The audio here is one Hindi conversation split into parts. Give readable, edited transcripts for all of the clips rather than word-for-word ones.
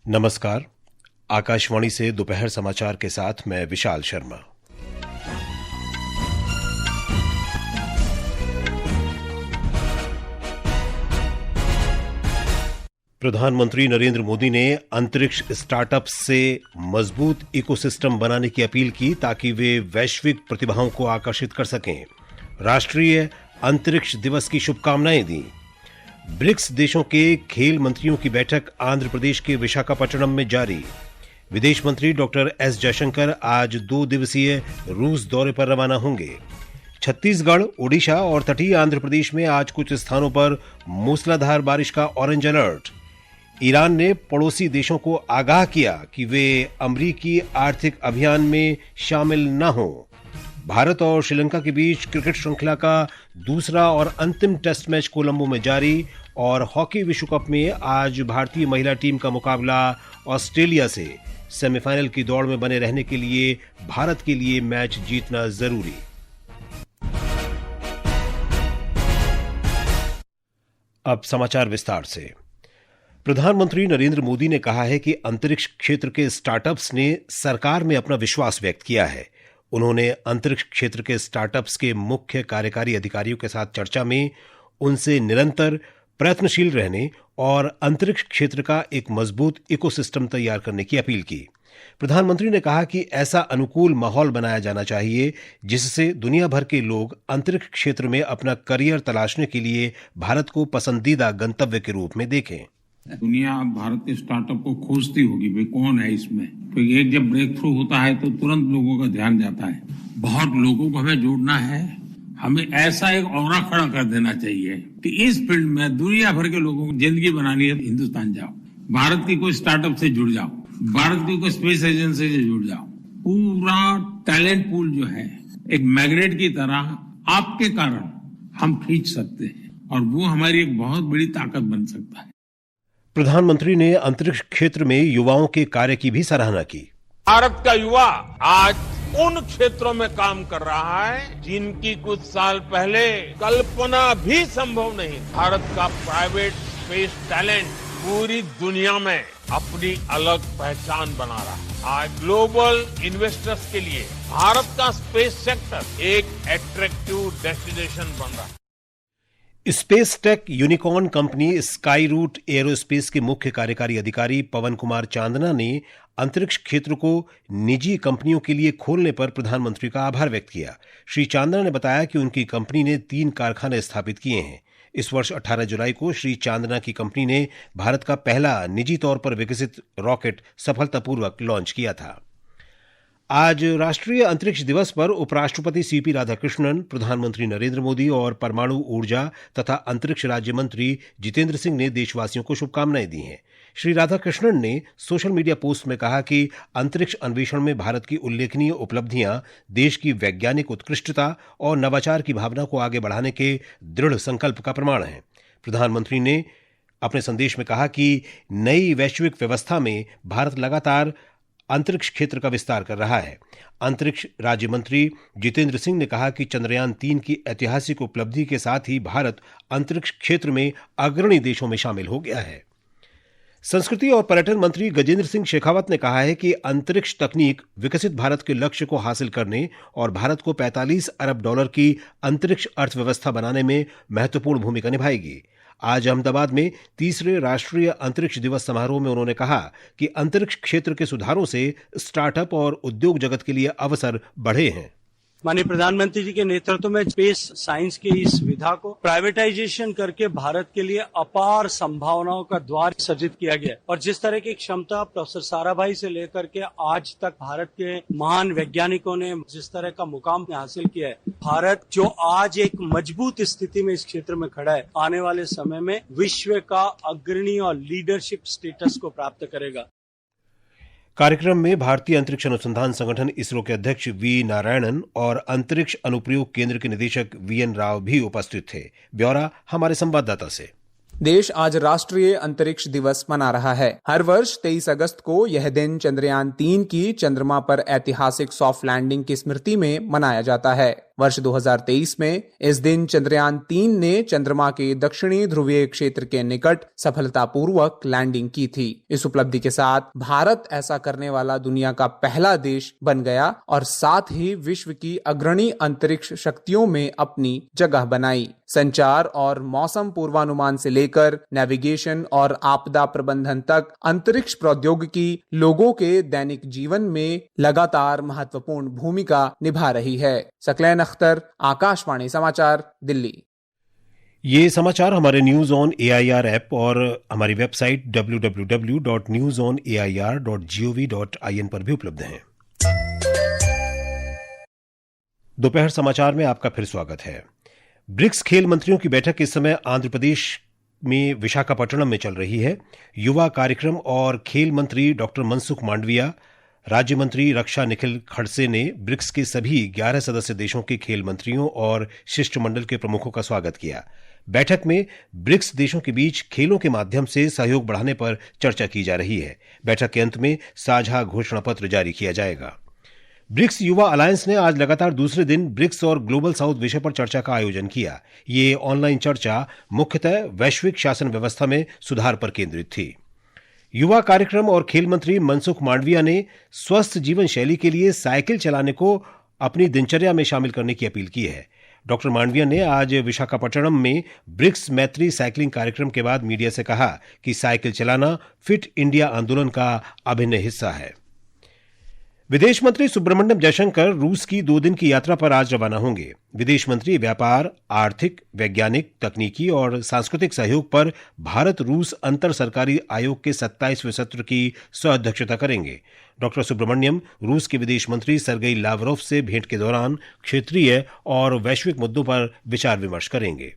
नमस्कार। आकाशवाणी से दोपहर समाचार के साथ मैं विशाल शर्मा। प्रधानमंत्री नरेंद्र मोदी ने अंतरिक्ष स्टार्टअप्स से मजबूत इकोसिस्टम बनाने की अपील की ताकि वे वैश्विक प्रतिभाओं को आकर्षित कर सकें। राष्ट्रीय अंतरिक्ष दिवस की शुभकामनाएं दी। ब्रिक्स देशों के खेल मंत्रियों की बैठक आंध्र प्रदेश के विशाखापट्टनम में जारी। विदेश मंत्री डॉक्टर एस जयशंकर आज 2 दिवसीय रूस दौरे पर रवाना होंगे। छत्तीसगढ़, ओडिशा और तटीय आंध्र प्रदेश में आज कुछ स्थानों पर मूसलाधार बारिश का ऑरेंज अलर्ट। ईरान ने पड़ोसी देशों को आगाह किया कि वे अमेरिकी आर्थिक अभियान में शामिल न हों। भारत और श्रीलंका के बीच क्रिकेट श्रृंखला का दूसरा और अंतिम टेस्ट मैच कोलंबो में जारी। और हॉकी विश्व कप में आज भारतीय महिला टीम का मुकाबला ऑस्ट्रेलिया से। सेमीफाइनल की दौड़ में बने रहने के लिए भारत के लिए मैच जीतना जरूरी। अब समाचार विस्तार से। प्रधानमंत्री नरेंद्र मोदी ने कहा है कि अंतरिक्ष क्षेत्र के स्टार्टअप्स ने सरकार में अपना विश्वास व्यक्त किया है। उन्होंने अंतरिक्ष क्षेत्र के स्टार्टअप्स के मुख्य कार्यकारी अधिकारियों के साथ चर्चा में उनसे निरंतर प्रयत्नशील रहने और अंतरिक्ष क्षेत्र का एक मजबूत इकोसिस्टम तैयार करने की अपील की। प्रधानमंत्री ने कहा कि ऐसा अनुकूल माहौल बनाया जाना चाहिए जिससे दुनिया भर के लोग अंतरिक्ष क्षेत्र में अपना करियर तलाशने के लिए भारत को पसंदीदा गंतव्य के रूप में देखें। दुनिया भारत के स्टार्टअप को खोजती होगी, भाई कौन है इसमें। क्योंकि एक जब ब्रेक थ्रू होता है तो तुरंत लोगों का ध्यान जाता है। बहुत लोगों को हमें जोड़ना है। हमें ऐसा एक ऑरा खड़ा कर देना चाहिए कि इस फील्ड में दुनिया भर के लोगों को जिंदगी बनानी है, हिंदुस्तान जाओ, भारत की कोई स्टार्टअप से जुड़ जाओ, भारत की कोई स्पेस एजेंसी से जुड़ जाओ। पूरा टैलेंट पूल जो है एक मैग्नेट की तरह आपके कारण हम खींच सकते हैं और वो हमारी एक बहुत बड़ी ताकत बन सकता है। प्रधानमंत्री ने अंतरिक्ष क्षेत्र में युवाओं के कार्य की भी सराहना की। भारत का युवा आज उन क्षेत्रों में काम कर रहा है जिनकी कुछ साल पहले कल्पना भी संभव नहीं। भारत का प्राइवेट स्पेस टैलेंट पूरी दुनिया में अपनी अलग पहचान बना रहा है। आज ग्लोबल इन्वेस्टर्स के लिए भारत का स्पेस सेक्टर एक अट्रैक्टिव डेस्टिनेशन बन रहा है। Space tech unicorn company Skyroot Aerospace के मुख्य कार्यकारी अधिकारी पवन कुमार चांदना ने अंतरिक्ष क्षेत्र को निजी कंपनियों के लिए खोलने पर प्रधानमंत्री का आभार व्यक्त किया। श्री चांदना ने बताया कि उनकी कंपनी ने 3 कारखाने स्थापित किए हैं। इस वर्ष 18 जुलाई को श्री चांदना की कंपनी ने भारत का पहला निजी तौर पर विकसित रॉकेट सफलतापूर्वक लॉन्च किया था। आज राष्ट्रीय अंतरिक्ष दिवस पर उपराष्ट्रपति सीपी राधाकृष्णन, प्रधानमंत्री नरेंद्र मोदी और परमाणु ऊर्जा तथा अंतरिक्ष राज्य मंत्री जितेंद्र सिंह ने देशवासियों को शुभकामनाएं दी हैं। श्री राधाकृष्णन ने सोशल मीडिया पोस्ट में कहा कि अंतरिक्ष अन्वेषण में भारत की उल्लेखनीय उपलब्धियां देश की वैज्ञानिक उत्कृष्टता और नवाचार की भावना को आगे बढ़ाने के दृढ़ संकल्प का प्रमाण है। प्रधानमंत्री ने अपने संदेश में कहा कि नई वैश्विक व्यवस्था में भारत लगातार अंतरिक्ष क्षेत्र का विस्तार कर रहा है। अंतरिक्ष राज्य मंत्री जितेंद्र सिंह ने कहा कि चंद्रयान 3 की ऐतिहासिक उपलब्धि के साथ ही भारत अंतरिक्ष क्षेत्र में अग्रणी देशों में शामिल हो गया है। संस्कृति और पर्यटन मंत्री गजेंद्र सिंह शेखावत ने कहा है कि अंतरिक्ष तकनीक विकसित भारत के लक्ष्य को हासिल करने और भारत को $45 अरब की अंतरिक्ष अर्थव्यवस्था बनाने में महत्वपूर्ण भूमिका निभाएगी। आज अहमदाबाद में 3रे राष्ट्रीय अंतरिक्ष दिवस समारोह में उन्होंने कहा कि अंतरिक्ष क्षेत्र के सुधारों से स्टार्टअप और उद्योग जगत के लिए अवसर बढ़े हैं। माननीय प्रधानमंत्री जी के नेतृत्व में स्पेस साइंस की इस विधा को प्राइवेटाइजेशन करके भारत के लिए अपार संभावनाओं का द्वार सृजित किया गया और जिस तरह की क्षमता प्रोफेसर साराभाई से लेकर के आज तक भारत के महान वैज्ञानिकों ने जिस तरह का मुकाम हासिल किया है, भारत जो आज एक मजबूत स्थिति में इस क्षेत्र में खड़ा है, आने वाले समय में विश्व का अग्रणी और लीडरशिप स्टेटस को प्राप्त करेगा। कार्यक्रम में भारतीय अंतरिक्ष अनुसंधान संगठन इसरो के अध्यक्ष वी नारायणन और अंतरिक्ष अनुप्रयोग केंद्र के निदेशक वीएन राव भी उपस्थित थे। ब्यौरा हमारे संवाददाता से। देश आज राष्ट्रीय अंतरिक्ष दिवस मना रहा है। हर वर्ष 23 अगस्त को यह दिन चंद्रयान 3 की चंद्रमा पर ऐतिहासिक सॉफ्ट लैंडिंग की स्मृति में मनाया जाता है। वर्ष 2023 में इस दिन चंद्रयान 3 ने चंद्रमा के दक्षिणी ध्रुवीय क्षेत्र के निकट सफलतापूर्वक लैंडिंग की थी। इस उपलब्धि के साथ भारत ऐसा करने वाला दुनिया का पहला देश बन गया और साथ ही विश्व की अग्रणी अंतरिक्ष शक्तियों में अपनी जगह बनाई। संचार और मौसम पूर्वानुमान से लेकर नेविगेशन और आपदा प्रबंधन तक अंतरिक्ष प्रौद्योगिकी लोगों के दैनिक जीवन में लगातार महत्वपूर्ण भूमिका निभा रही है। सकलैन अख्तर, आकाशवाणी समाचार, दिल्ली। ये समाचार हमारे न्यूज ऑन एआईआर ऐप और हमारी वेबसाइट www.newsonair.gov.in पर भी उपलब्ध हैं। दोपहर समाचार में आपका फिर स्वागत है। ब्रिक्स खेल मंत्रियों की बैठक इस समय आंध्र प्रदेश में विशाखापट्टनम में चल रही है। युवा कार्यक्रम और खेल मंत्री डॉक्टर मनसुख मांडविया, राज्य मंत्री रक्षा निखिल खड़से ने ब्रिक्स के सभी 11 सदस्य देशों के खेल मंत्रियों और शिष्टमंडल के प्रमुखों का स्वागत किया। बैठक में ब्रिक्स देशों के बीच खेलों के माध्यम से सहयोग बढ़ाने पर चर्चा की जा रही है। बैठक के अंत में साझा घोषणा पत्र जारी किया जाएगा। ब्रिक्स युवा अलायंस ने आज लगातार दूसरे दिन ब्रिक्स और ग्लोबल साउथ विषय पर चर्चा का आयोजन किया। ये ऑनलाइन चर्चा मुख्यतः वैश्विक शासन व्यवस्था में सुधार पर केंद्रित थी। युवा कार्यक्रम और खेल मंत्री मनसुख मांडविया ने स्वस्थ जीवन शैली के लिए साइकिल चलाने को अपनी दिनचर्या में शामिल करने की अपील की है। डॉक्टर मांडविया ने आज विशाखापट्टनम में ब्रिक्स मैत्री साइकिलिंग कार्यक्रम के बाद मीडिया से कहा कि साइकिल चलाना फिट इंडिया आंदोलन का अभिन्न हिस्सा है। विदेश मंत्री सुब्रमण्यम जयशंकर रूस की 2 दिन की यात्रा पर आज रवाना होंगे। विदेश मंत्री व्यापार, आर्थिक, वैज्ञानिक, तकनीकी और सांस्कृतिक सहयोग पर भारत रूस अंतर सरकारी आयोग के 27वें सत्र की सह-अध्यक्षता करेंगे। डॉक्टर सुब्रमण्यम रूस के विदेश मंत्री सर्गेई लावरोव से भेंट के दौरान क्षेत्रीय और वैश्विक मुद्दों पर विचार विमर्श करेंगे।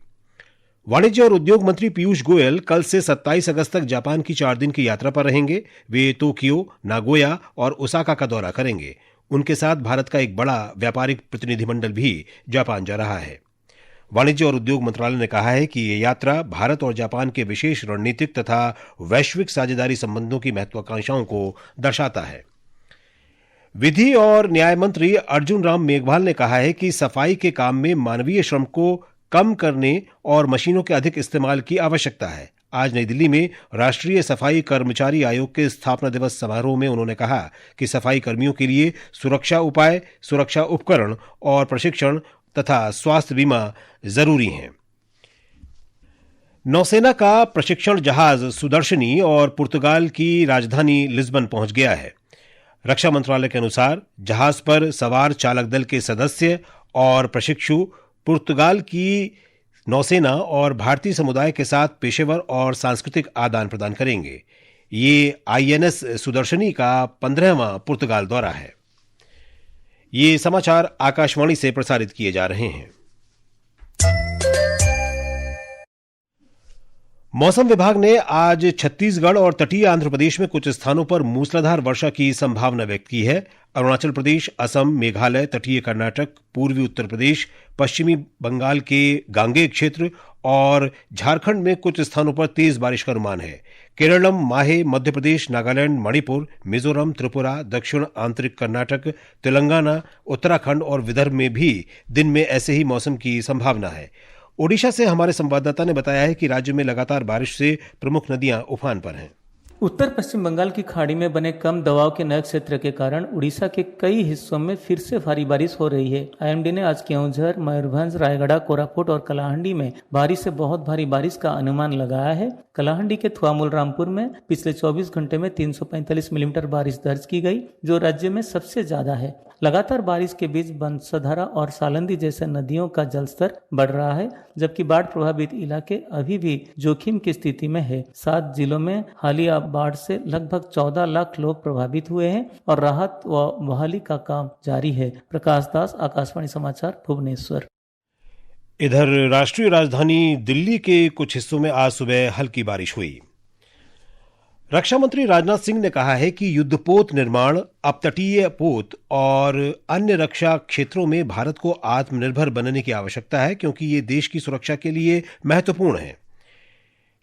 वाणिज्य और उद्योग मंत्री पीयूष गोयल कल से 27 अगस्त तक जापान की 4 दिन की यात्रा पर रहेंगे। वे टोक्यो, नागोया और ओसाका का दौरा करेंगे। उनके साथ भारत का एक बड़ा व्यापारिक प्रतिनिधिमंडल भी जापान जा रहा है। वाणिज्य और उद्योग मंत्रालय ने कहा है कि ये यात्रा भारत और जापान के विशेष रणनीतिक तथा वैश्विक साझेदारी संबंधों की महत्वाकांक्षाओं को दर्शाता है। विधि और न्याय मंत्री अर्जुन राम मेघवाल ने कहा है कि सफाई के काम में मानवीय श्रम को कम करने और मशीनों के अधिक इस्तेमाल की आवश्यकता है। आज नई दिल्ली में राष्ट्रीय सफाई कर्मचारी आयोग के स्थापना दिवस समारोह में उन्होंने कहा कि सफाई कर्मियों के लिए सुरक्षा उपाय, सुरक्षा उपकरण और प्रशिक्षण तथा स्वास्थ्य बीमा जरूरी हैं। नौसेना का प्रशिक्षण जहाज सुदर्शनी और पुर्तगाल की राजधानी लिस्बन पहुंच गया है। रक्षा मंत्रालय के अनुसार जहाज पर सवार चालक दल के सदस्य और प्रशिक्षु पुर्तगाल की नौसेना और भारतीय समुदाय के साथ पेशेवर और सांस्कृतिक आदान प्रदान करेंगे। ये आईएनएस सुदर्शनी का 15वां पुर्तगाल दौरा है। ये समाचार आकाशवाणी से प्रसारित किए जा रहे हैं। मौसम विभाग ने आज छत्तीसगढ़ और तटीय आंध्र प्रदेश में कुछ स्थानों पर मूसलाधार वर्षा की संभावना व्यक्त की है। अरुणाचल प्रदेश, असम, मेघालय, तटीय कर्नाटक, पूर्वी उत्तर प्रदेश, पश्चिमी बंगाल के गांगेय क्षेत्र और झारखंड में कुछ स्थानों पर तेज बारिश का अनुमान है। केरलम, माहे, मध्य प्रदेश, नागालैंड, मणिपुर, मिजोरम, त्रिपुरा, दक्षिण आंतरिक कर्नाटक, तेलंगाना, उत्तराखंड और विदर्भ में भी दिन में ऐसे ही मौसम की संभावना है। ओडिशा से हमारे संवाददाता ने बताया है कि राज्य में लगातार बारिश से प्रमुख नदियां उफान पर हैं। उत्तर पश्चिम बंगाल की खाड़ी में बने कम दबाव के नए क्षेत्र के कारण उड़ीसा के कई हिस्सों में फिर से भारी बारिश हो रही है। आईएमडी ने आज केओंझर, मयूरभंज, रायगढ़, कोरापुट और कलाहंडी में भारी से बहुत भारी बारिश का अनुमान लगाया है। कलाहंडी के थुआमुल रामपुर में पिछले 24 घंटे में 345 मिलीमीटर बारिश दर्ज की गई, जो राज्य में सबसे ज्यादा है। लगातार बारिश के बीच बंसधारा और सालंदी जैसे नदियों का जलस्तर बढ़ रहा है, जबकि बाढ़ प्रभावित इलाके अभी भी जोखिम की स्थिति में है। 7 जिलों में हालिया बाढ़ से लगभग 14 लाख लोग प्रभावित हुए हैं और राहत व बहाली का काम जारी है। प्रकाश दास, आकाशवाणी समाचार, भुवनेश्वर। इधर राष्ट्रीय राजधानी दिल्ली के कुछ हिस्सों में आज सुबह हल्की बारिश हुई। रक्षा मंत्री राजनाथ सिंह ने कहा है कि युद्धपोत निर्माण, अपतटीय पोत और अन्य रक्षा क्षेत्रों में भारत को आत्मनिर्भर बनने की आवश्यकता है, क्योंकि ये देश की सुरक्षा के लिए महत्वपूर्ण है।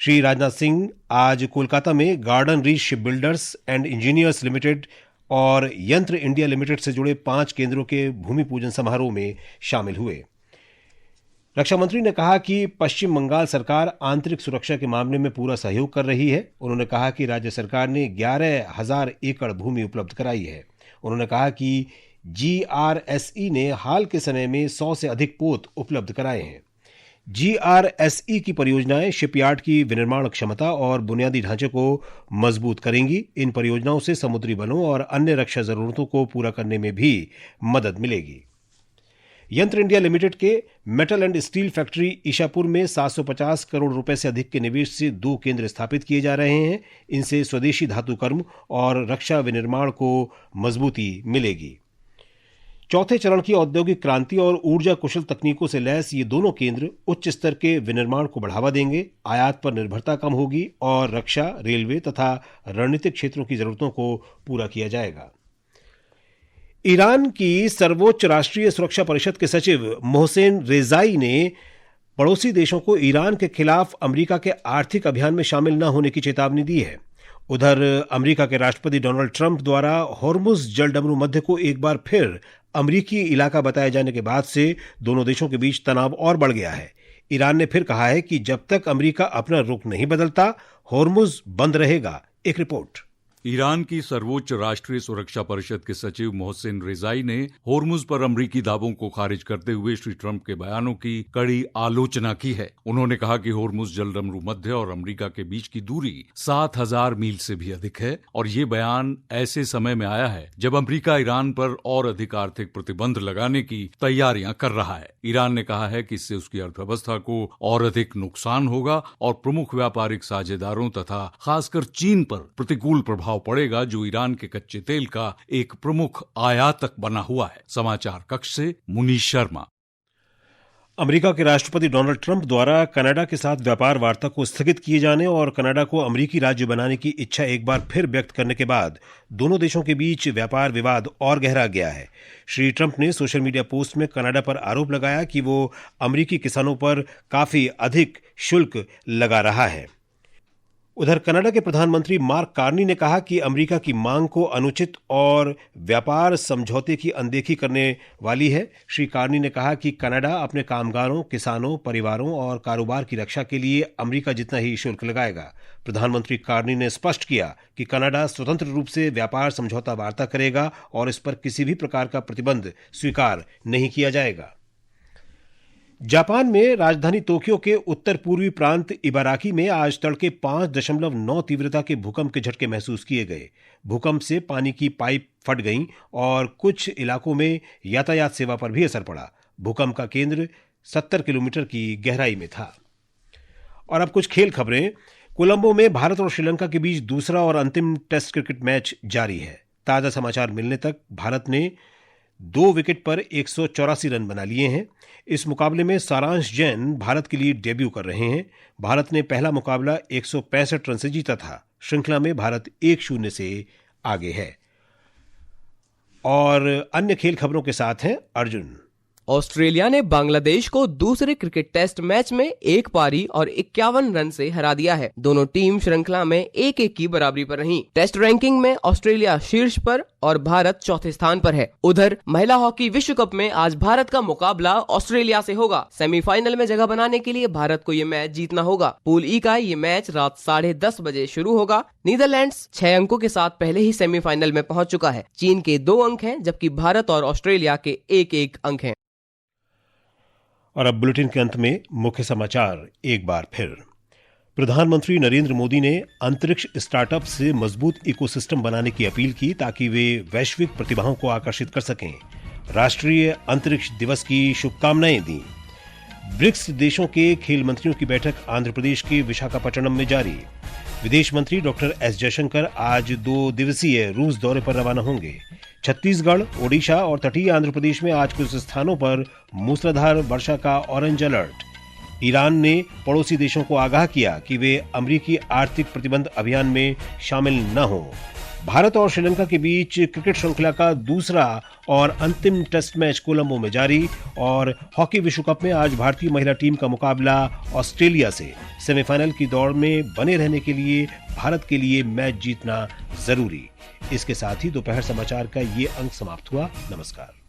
श्री राजनाथ सिंह आज कोलकाता में garden reach ship builders and engineers limited और यंत्र इंडिया लिमिटेड से जुड़े 5 केंद्रों के भूमि पूजन समारोह में शामिल हुए। रक्षा मंत्री ने कहा कि पश्चिम बंगाल सरकार आंतरिक सुरक्षा के मामले में पूरा सहयोग कर रही है। उन्होंने कहा कि राज्य सरकार ने 11,000 एकड़ भूमि उपलब्ध कराई है। उन्होंने कहा कि GRSE ने हाल के समय में 100 से अधिक पोत उपलब्ध कराए हैं। GRSE की परियोजनाएं शिपयार्ड की विनिर्माण क्षमता और बुनियादी ढांचे को मजबूत करेंगी। इन परियोजनाओं से समुद्री बलों और अन्य रक्षा जरूरतों को पूरा करने में भी मदद मिलेगी। यंत्र इंडिया लिमिटेड के metal and steel factory Ishapur में 750 करोड़ रुपए से अधिक के निवेश से 2 केंद्र स्थापित किए जा रहे हैं। इनसे स्वदेशी धातु कर्म और रक्षा विनिर्माण को मजबूती मिलेगी। चौथे चरण की औद्योगिक क्रांति और ऊर्जा कुशल तकनीकों से लैस ये दोनों केंद्र उच्च स्तर के विनिर्माण को बढ़ावा देंगे, आयात पर निर्भरता कम होगी और रक्षा, रेलवे तथा रणनीतिक क्षेत्रों की जरूरतों को पूरा किया जाएगा। ईरान की सर्वोच्च राष्ट्रीय सुरक्षा परिषद के सचिव मोहसेन रेजाई ने पड़ोसी देशों को ईरान के खिलाफ अमेरिका के आर्थिक अभियान में शामिल न होने की चेतावनी दी है। उधर अमेरिका के राष्ट्रपति डोनाल्ड ट्रंप द्वारा होर्मुज जलडमरू मध्य को एक बार फिर अमेरिकी इलाका बताए जाने के बाद से दोनों देशों के बीच तनाव और बढ़ गया है। ईरान ने फिर कहा है कि जब तक अमेरिका अपना रुख नहीं बदलता, होर्मुज बंद रहेगा। एक रिपोर्ट। ईरान की सर्वोच्च राष्ट्रीय सुरक्षा परिषद के सचिव मोहसिन रेजाई ने होर्मुज पर अमरीकी दावों को खारिज करते हुए श्री ट्रंप के बयानों की कड़ी आलोचना की है। उन्होंने कहा कि होर्मुज जलडमरू मध्य और अमरीका के बीच की दूरी 7,000 मील से भी अधिक है और ये बयान ऐसे समय में आया है जब अमरीका ईरान पर और अधिक आर्थिक प्रतिबंध लगाने की तैयारियां कर रहा है। ईरान ने कहा है कि इससे उसकी अर्थव्यवस्था को और अधिक नुकसान होगा और प्रमुख व्यापारिक साझेदारों तथा खासकर चीन पर प्रतिकूल प्रभाव पड़ेगा, जो ईरान के कच्चे तेल का एक प्रमुख आयातक बना हुआ है। समाचार कक्ष से मुनीश शर्मा। अमेरिका के राष्ट्रपति डोनाल्ड ट्रंप द्वारा कनाडा के साथ व्यापार वार्ता को स्थगित किए जाने और कनाडा को अमेरिकी राज्य बनाने की इच्छा एक बार फिर व्यक्त करने के बाद दोनों देशों के बीच व्यापार विवाद और गहरा गया है। श्री ट्रंप ने सोशल मीडिया पोस्ट में कनाडा पर आरोप लगाया कि वो अमेरिकी किसानों पर काफी अधिक शुल्क लगा रहा है। उधर कनाडा के प्रधानमंत्री मार्क कार्नी ने कहा कि अमेरिका की मांग को अनुचित और व्यापार समझौते की अनदेखी करने वाली है। श्री कार्नी ने कहा कि कनाडा अपने कामगारों, किसानों, परिवारों और कारोबार की रक्षा के लिए अमेरिका जितना ही शुल्क लगाएगा। प्रधानमंत्री कार्नी ने स्पष्ट किया कि कनाडा स्वतंत्र रूप से व्यापार समझौता वार्ता करेगा और इस पर किसी भी प्रकार का प्रतिबंध स्वीकार नहीं किया जाएगा। जापान में राजधानी टोक्यो के उत्तर पूर्वी प्रांत इबाराकी में आज तड़के 5.9 तीव्रता के भूकंप के झटके महसूस किए गए। भूकंप से पानी की पाइप फट गईं और कुछ इलाकों में यातायात सेवा पर भी असर पड़ा। भूकंप का केंद्र 70 किलोमीटर की गहराई में था। और अब कुछ खेल खबरें। कोलंबो में भारत और श्रीलंका के बीच दूसरा और अंतिम टेस्ट क्रिकेट मैच जारी है। ताजा समाचार मिलने तक भारत ने 2 विकेट पर 184 रन बना लिए हैं। इस मुकाबले में सारांश जैन भारत के लिए डेब्यू कर रहे हैं। भारत ने पहला मुकाबला 165 रन से जीता था। श्रृंखला में भारत 1-0 से आगे है। और अन्य खेल खबरों के साथ हैं अर्जुन। ऑस्ट्रेलिया ने बांग्लादेश को दूसरे क्रिकेट टेस्ट मैच में 1 पारी और 51 रन से हरा दिया है। दोनों टीम श्रृंखला में 1-1 की बराबरी पर रहीं। टेस्ट रैंकिंग में ऑस्ट्रेलिया शीर्ष पर और भारत चौथे स्थान पर है। उधर महिला हॉकी विश्व कप में आज भारत का मुकाबला ऑस्ट्रेलिया से होगा। सेमीफाइनल में जगह बनाने के लिए भारत को ये मैच जीतना होगा। पूल ई का ये मैच रात 10:30 बजे शुरू होगा। नीदरलैंड्स 6 अंकों के साथ पहले ही सेमीफाइनल में पहुंच चुका है। चीन के 2 अंक हैं, जबकि भारत और ऑस्ट्रेलिया के 1-1 अंक हैं। और अब बुलेटिन के अंत में मुख्य समाचार एक बार फिर। प्रधानमंत्री नरेंद्र मोदी ने अंतरिक्ष स्टार्टअप से मजबूत इकोसिस्टम बनाने की अपील की ताकि वे वैश्विक प्रतिभाओं को आकर्षित कर सकें। राष्ट्रीय अंतरिक्ष दिवस की शुभकामनाएं दी। ब्रिक्स देशों के खेल मंत्रियों की बैठक आंध्र प्रदेश के विशाखापट्टनम में जारी। विदेश मंत्री डॉक्टर एस जयशंकर आज 2 दिवसीय रूस दौरे पर रवाना होंगे। छत्तीसगढ़, ओडिशा और तटीय आंध्र प्रदेश में आज कुछ स्थानों पर मूसलाधार वर्षा का ऑरेंज अलर्ट। ईरान ने पड़ोसी देशों को आगाह किया कि वे अमेरिकी आर्थिक प्रतिबंध अभियान में शामिल न हों। भारत और श्रीलंका के बीच क्रिकेट श्रृंखला का दूसरा और अंतिम टेस्ट मैच कोलंबो में जारी। और हॉकी विश्व कप में आज भारतीय महिला टीम का मुकाबला ऑस्ट्रेलिया से। सेमीफाइनल की दौड़ में बने रहने के लिए भारत के लिए मैच जीतना जरूरी। इसके साथ ही दोपहर समाचार का ये अंक समाप्त हुआ। नमस्कार।